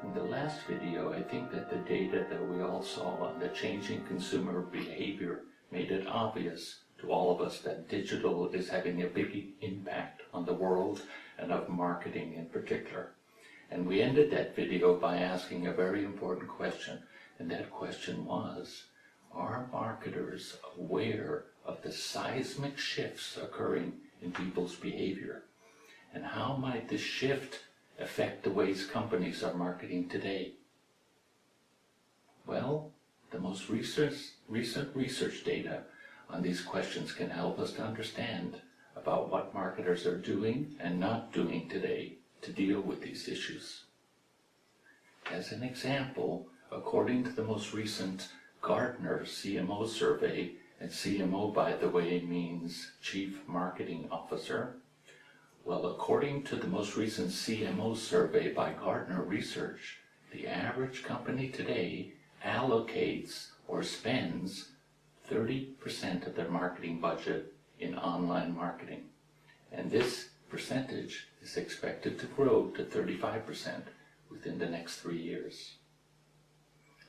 In the last video, I think that the data that we all saw on the changing consumer behavior made it obvious to all of us that digital is having a big impact on the world and of marketing in particular. And we ended that video by asking a very important question, and that question was, are marketers aware of the seismic shifts occurring in people's behavior? And how might this shift affect the ways companies are marketing today? Well, the most recent research data on these questions can help us to understand about what marketers are doing and not doing today to deal with these issues. As an example, according to the most recent Gartner CMO survey, and CMO, by the way, means Chief Marketing Officer. Well, according to the most recent CMO survey by Gartner Research, the average company today allocates or spends 30% of their marketing budget in online marketing. And this percentage is expected to grow to 35% within the next 3 years.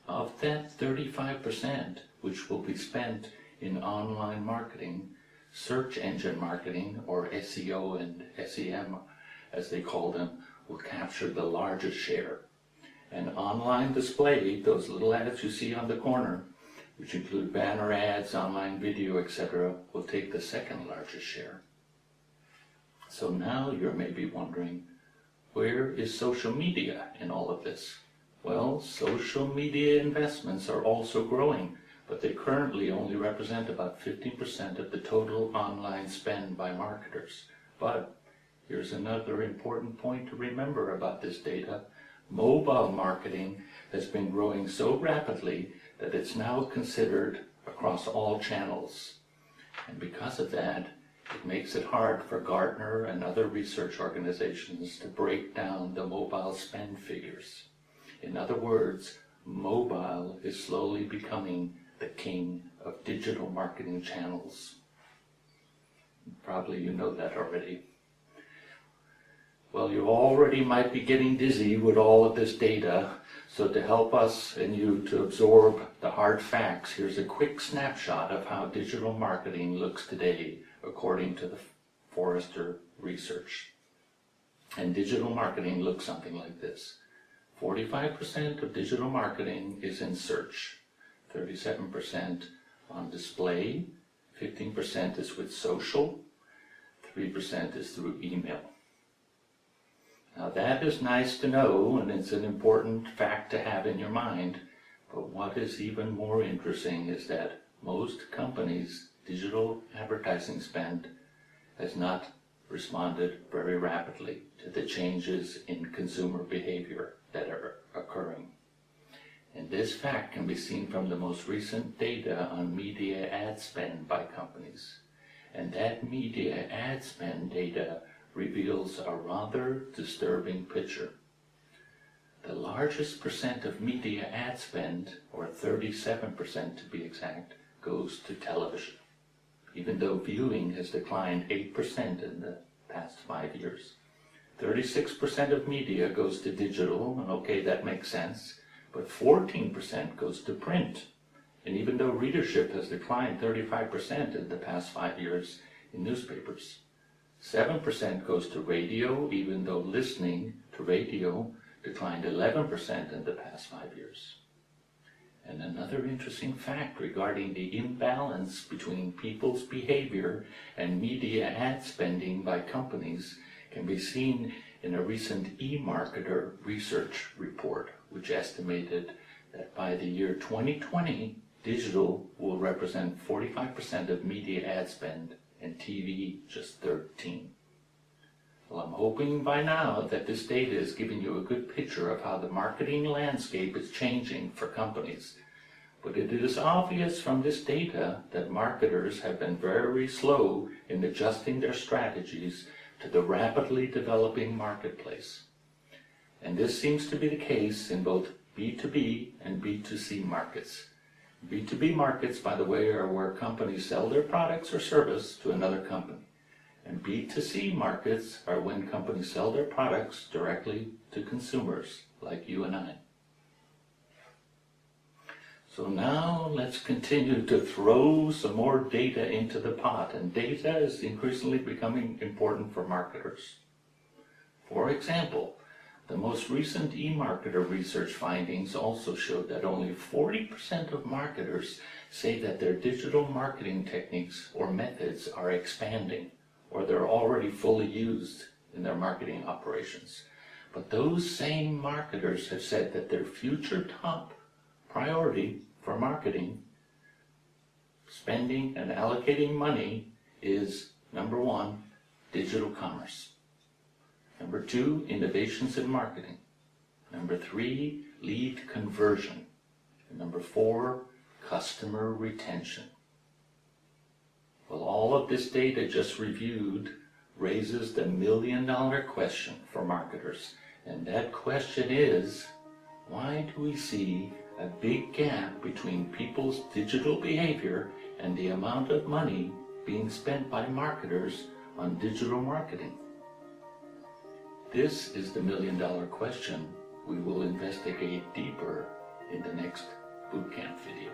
Of that 35%, which will be spent in online marketing, search engine marketing, or SEO and SEM as they call them, will capture the largest share. And online display, those little ads you see on the corner, which include banner ads, online video, etc., will take the second largest share. So now you're maybe wondering, where is social media in all of this? Well, social media investments are also growing, but they currently only represent about 15% of the total online spend by marketers. But here's another important point to remember about this data. Mobile marketing has been growing so rapidly that it's now considered across all channels. And because of that, it makes it hard for Gartner and other research organizations to break down the mobile spend figures. In other words, mobile is slowly becoming the king of digital marketing channels. Probably you know that already. Well, you already might be getting dizzy with all of this data, so to help us and you to absorb the hard facts, here's a quick snapshot of how digital marketing looks today according to the Forrester research. And digital marketing looks something like this. 45% of digital marketing is in search, 37% on display, 15% is with social, 3% is through email. Now that is nice to know, and it's an important fact to have in your mind, but what is even more interesting is that most companies' digital advertising spend has not responded very rapidly to the changes in consumer behavior that are occurring. And this fact can be seen from the most recent data on media ad spend by companies. And that media ad spend data reveals a rather disturbing picture. The largest percent of media ad spend, or 37% to be exact, goes to television, even though viewing has declined 8% in the past 5 years. 36% of media goes to digital, and okay, that makes sense, but 14% goes to print. And even though readership has declined 35% in the past 5 years in newspapers, 7% goes to radio, even though listening to radio declined 11% in the past 5 years. And another interesting fact regarding the imbalance between people's behavior and media ad spending by companies can be seen in a recent eMarketer research report, which estimated that by the year 2020, digital will represent 45% of media ad spend and TV just 13%. Well, I'm hoping by now that this data is giving you a good picture of how the marketing landscape is changing for companies. But it is obvious from this data that marketers have been very slow in adjusting their strategies to the rapidly developing marketplace. And this seems to be the case in both B2B and B2C markets. B2B markets, by the way, are where companies sell their products or service to another company. And B2C markets are when companies sell their products directly to consumers, like you and I. So now let's continue to throw some more data into the pot, and data is increasingly becoming important for marketers. For example, the most recent eMarketer research findings also showed that only 40% of marketers say that their digital marketing techniques or methods are expanding, or they're already fully used in their marketing operations. But those same marketers have said that their future top priority for marketing, spending and allocating money is, number 1, digital commerce. Number 2, innovations in marketing. Number 3, lead conversion. And number 4, customer retention. Well, all of this data just reviewed raises the million-dollar question for marketers. And that question is, why do we see a big gap between people's digital behavior and the amount of money being spent by marketers on digital marketing? This is the million-dollar question we will investigate deeper in the next bootcamp video.